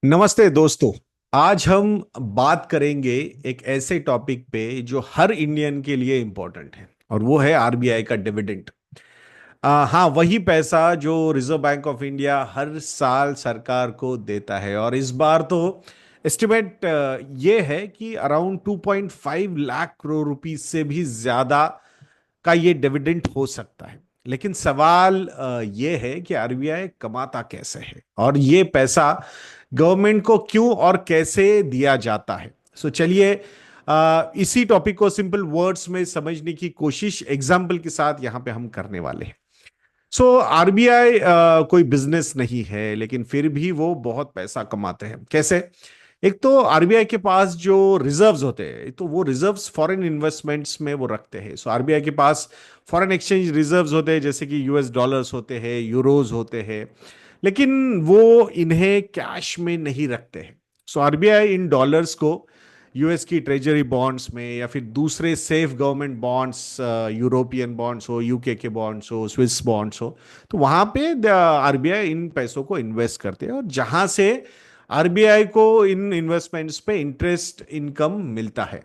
नमस्ते दोस्तों। आज हम बात करेंगे एक ऐसे टॉपिक पे जो हर इंडियन के लिए इंपॉर्टेंट है और वो है आरबीआई का डिविडेंड। हाँ, वही पैसा जो रिजर्व बैंक ऑफ इंडिया हर साल सरकार को देता है और इस बार तो एस्टिमेट ये है कि अराउंड 2.5 लाख करोड़ रुपीस से भी ज्यादा का ये डिविडेंड हो सकता है। लेकिन सवाल ये है कि आरबीआई कमाता कैसे है और ये पैसा गवर्नमेंट को क्यों और कैसे दिया जाता है। सो चलिए इसी टॉपिक को सिंपल वर्ड्स में समझने की कोशिश एग्जाम्पल के साथ यहां पे हम करने वाले हैं। सो आरबीआई कोई बिजनेस नहीं है लेकिन फिर भी वो बहुत पैसा कमाते हैं। कैसे? एक तो आरबीआई के पास जो रिजर्व्स होते हैं तो वो रिजर्व्स फॉरेन इन्वेस्टमेंट्स में वो रखते हैं। सो आरबीआई के पास फॉरेन एक्सचेंज रिजर्व्स होते हैं जैसे कि यूएस डॉलर्स होते हैं, यूरोज होते हैं, लेकिन वो इन्हें कैश में नहीं रखते हैं। सो आरबीआई इन डॉलर्स को यूएस की ट्रेजरी बॉन्ड्स में या फिर दूसरे safe government bonds, European bonds हो, यूके के बॉन्ड्स हो, स्विस बॉन्ड्स हो, तो वहां पे आरबीआई इन पैसों को इन्वेस्ट करते हैं और जहां से आरबीआई को इन इन्वेस्टमेंट्स पे इंटरेस्ट इनकम मिलता है।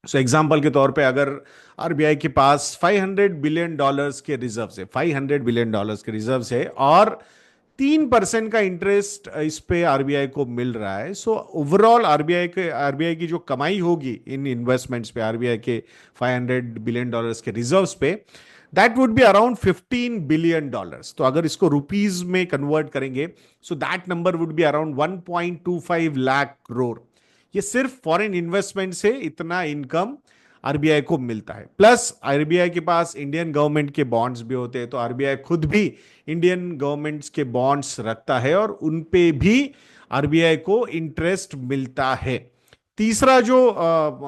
सो एग्जांपल के तौर पे अगर आरबीआई के पास 500 बिलियन डॉलर्स के रिजर्व है, 500 बिलियन डॉलर्स के रिजर्व है और 3% का इंटरेस्ट इस पे आरबीआई को मिल रहा है। सो ओवरऑल आरबीआई की जो कमाई होगी इन इन्वेस्टमेंट्स पे, आरबीआई के 500 बिलियन डॉलर्स के रिजर्व्स पे, that would be around 15 billion dollars. तो अगर इसको रुपीज में कन्वर्ट करेंगे so that number would be around 1.25 lakh crore. ये सिर्फ फॉरेन इन्वेस्टमेंट से इतना इनकम आरबीआई को मिलता है। प्लस आरबीआई के पास इंडियन गवर्नमेंट के बॉन्ड्स भी होते हैं, तो आरबीआई खुद भी इंडियन गवर्नमेंट्स के बॉन्ड्स रखता है और उन पे भी आरबीआई को इंटरेस्ट मिलता है। तीसरा जो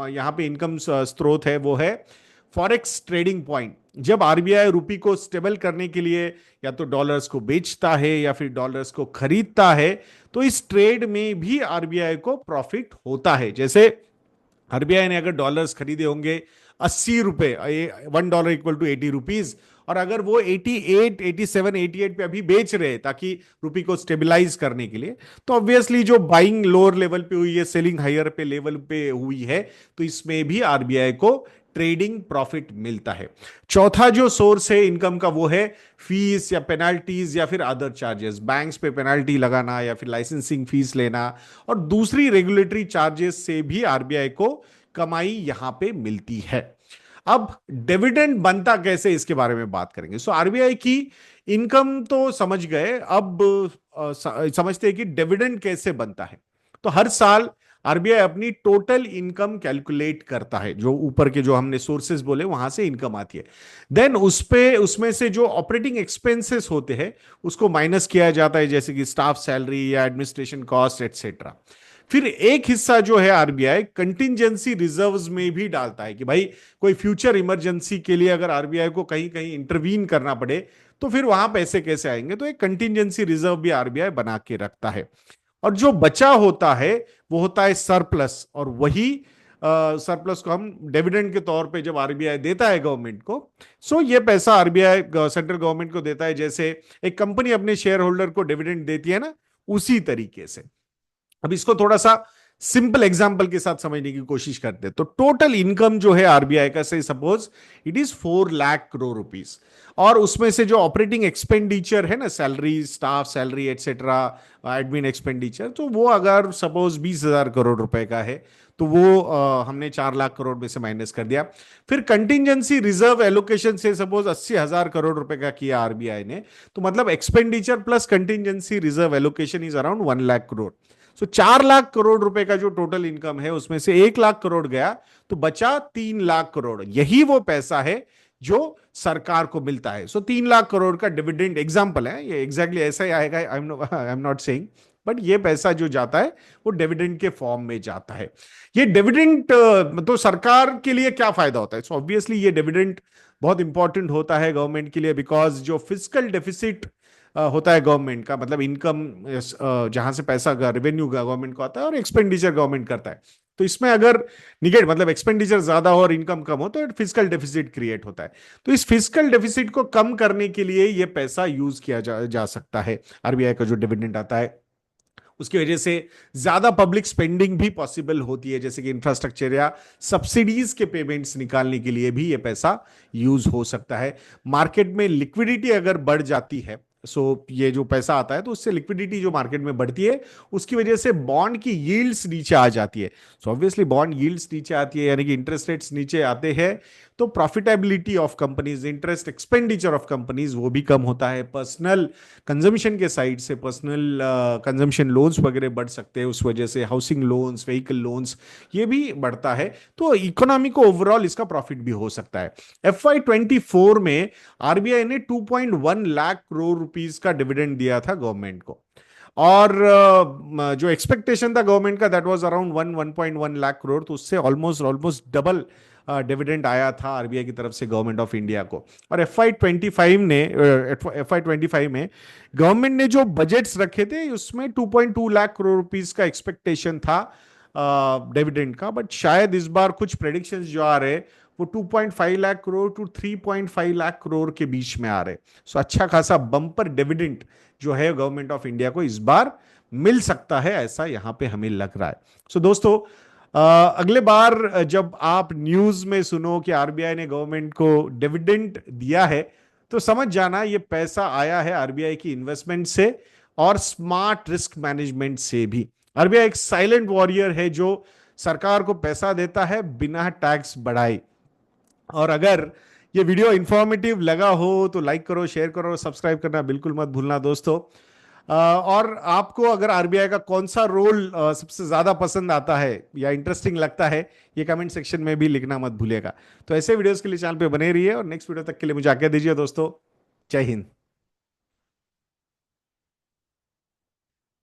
यहाँ पे इनकम स्रोत है वो है फॉरेक्स ट्रेडिंग पॉइंट। जब आरबीआई रुपी को स्टेबल करने के लिए या तो डॉलर्स को बेचता है या फिर डॉलर्स को खरीदता है, तो इस ट्रेड में भी आरबीआई को प्रॉफिट होता है। जैसे आरबीआई ने अगर डॉलर्स खरीदे होंगे 80 रुपए, $1 इक्वल टू 80 रुपीज, और अगर वो 88, 87, 88 पे अभी बेच रहे हैं ताकि रुपी को स्टेबलाइज करने के लिए, तो ऑब्वियसली जो बाइंग लोअर लेवल पे हुई है, सेलिंग हायर पे लेवल पे हुई है, तो इसमें भी आरबीआई को ट्रेडिंग प्रॉफिट मिलता है। चौथा जो सोर्स है इनकम का वो है फीस या पेनाल्टीज या फिर अदर चार्जेस, बैंक्स पे पेनाल्टी लगाना या फिर लाइसेंसिंग फीस लेना और दूसरी रेगुलेटरी चार्जेस से भी आरबीआई को कमाई यहां पे मिलती है। अब डिविडेंड बनता कैसे, इसके बारे में बात करेंगे। सो आरबीआई की इनकम तो समझ गए, अब समझते हैं कि डिविडेंड कैसे बनता है। तो हर साल आरबीआई अपनी टोटल इनकम कैलकुलेट करता है, जो ऊपर के जो हमने सोर्सेज बोले वहां से इनकम आती है। देन उस पे उसमें से जो ऑपरेटिंग एक्सपेंसेस होते हैं उसको माइनस किया जाता है, जैसे कि स्टाफ सैलरी या एडमिनिस्ट्रेशन कॉस्ट एटसेट्रा। फिर एक हिस्सा जो है आरबीआई कंटिंजेंसी रिजर्व्स में भी डालता है कि भाई कोई फ्यूचर इमरजेंसी के लिए अगर आरबीआई को कहीं कहीं इंटरवीन करना पड़े तो फिर वहां पैसे कैसे आएंगे, तो एक कंटिंजेंसी रिजर्व भी आरबीआई बना के रखता है। और जो बचा होता है वो होता है सरप्लस, और वही सरप्लस को हम डिविडेंड के तौर पे जब आरबीआई देता है गवर्नमेंट को, सो ये पैसा आरबीआई सेंट्रल गवर्नमेंट को देता है, जैसे एक कंपनी अपने शेयर होल्डर को डिविडेंड देती है ना, उसी तरीके से। अब इसको थोड़ा सा सिंपल एग्जांपल के साथ समझने की कोशिश करते हैं। तो टोटल इनकम जो है आरबीआई का, से suppose it is 4 lakh crore rupees, और उसमें से जो ऑपरेटिंग एक्सपेंडिचर है ना, salary, staff salary etcetera, admin expenditure, तो वो अगर सपोज 20,000 करोड़ रुपए का है तो वो हमने 4 लाख करोड़ में से माइनस कर दिया। फिर कंटिंजेंसी रिजर्व एलोकेशन से सपोज 80,000 करोड़ रुपए का किया आरबीआई ने, तो मतलब expenditure plus contingency reserve allocation is around 1 lakh crore. So 4 lakh crore रुपए का जो टोटल इनकम है उसमें से 1 लाख करोड़ गया तो बचा 3 लाख करोड़। यही वो पैसा है जो सरकार को मिलता है। सो 3 लाख करोड़ का डिविडेंड एग्जाम्पल है, ये एग्जैक्टली ऐसा ही आएगा, I am not saying, but ये पैसा जो जाता है वो डिविडेंड के फॉर्म में जाता है। ये डिविडेंड तो सरकार के लिए क्या फायदा होता है? सो ऑब्वियसली ये डिविडेंड बहुत इंपॉर्टेंट होता है गवर्नमेंट के लिए, बिकॉज जो फिजिकल डेफिसिट होता है गवर्नमेंट का, मतलब इनकम जहां से पैसा रेवेन्यू गवर्नमेंट को आता है और एक्सपेंडिचर गवर्नमेंट करता है, तो इसमें अगर निगेट मतलब एक्सपेंडिचर ज्यादा हो और इनकम कम हो तो फिजिकल डेफिसिट क्रिएट होता है। तो इस फिजिकल डेफिसिट को कम करने के लिए ये पैसा यूज किया जा सकता है, आरबीआई का जो डिविडेंड आता है उसकी वजह से ज्यादा पब्लिक स्पेंडिंग भी पॉसिबल होती है, जैसे कि इंफ्रास्ट्रक्चर या सब्सिडीज के पेमेंट्स निकालने के लिए भी ये पैसा यूज हो सकता है। मार्केट में लिक्विडिटी अगर बढ़ जाती है, सो ये जो पैसा आता है तो उससे लिक्विडिटी जो मार्केट में बढ़ती है, उसकी वजह से बॉन्ड की यील्ड्स नीचे आ जाती है। सो ऑब्वियसली बॉन्ड यील्ड्स नीचे आती है, यानी कि इंटरेस्ट रेट्स नीचे आते हैं, तो profitability of companies, interest expenditure of companies वो भी कम होता है। पर्सनल कंजम्पशन के साइड से पर्सनल कंजम्पशन लोन्स वगैरह बढ़ सकते हैं, उस वजह से हाउसिंग लोन्स, व्हीकल लोन्स ये भी बढ़ता है, तो इकोनॉमी को ओवरऑल इसका प्रॉफिट भी हो सकता है। FY24 में आरबीआई ने 2.1 लाख करोड़ रुपीस का डिविडेंड दिया था गवर्नमेंट को, और जो एक्सपेक्टेशन था गवर्नमेंट का that was around 1.1 lakh crore, तो उससे ऑलमोस्ट ऑलमोस्ट डबल डिविडेंड आया था आरबीआई की तरफ से गवर्नमेंट ऑफ इंडिया को। और FY25 में गवर्नमेंट ने जो बजट्स रखे थे उसमें 2.2 लाख करोड़ रुपीस का एक्सपेक्टेशन था डिविडेंड का, बट शायद इस बार कुछ प्रेडिक्शंस जो आ रहे वो 2.5 लाख करोड़ टू 3.5 लाख करोड़ के बीच में आ रहे। सो अच्छा खासा बम्पर डिविडेंड जो है गवर्नमेंट ऑफ इंडिया को इस बार मिल सकता है, ऐसा यहां पे हमें लग रहा है। सो दोस्तों, अगले बार जब आप न्यूज में सुनो कि आरबीआई ने गवर्नमेंट को डिविडेंड दिया है, तो समझ जाना ये पैसा आया है आरबीआई की इन्वेस्टमेंट से और स्मार्ट रिस्क मैनेजमेंट से भी। आरबीआई एक साइलेंट वॉरियर है जो सरकार को पैसा देता है बिना टैक्स बढ़ाए। और अगर ये वीडियो इंफॉर्मेटिव लगा हो तो लाइक करो, शेयर करो, सब्सक्राइब करना बिल्कुल मत भूलना दोस्तों। और आपको अगर आरबीआई का कौन सा रोल सबसे ज्यादा पसंद आता है या इंटरेस्टिंग लगता है, ये कमेंट सेक्शन में भी लिखना मत भूलिएगा। तो ऐसे वीडियोस के लिए चैनल पे बने रहिए, और नेक्स्ट वीडियो तक के लिए मुझे आज्ञा दीजिए दोस्तों। जय हिंद।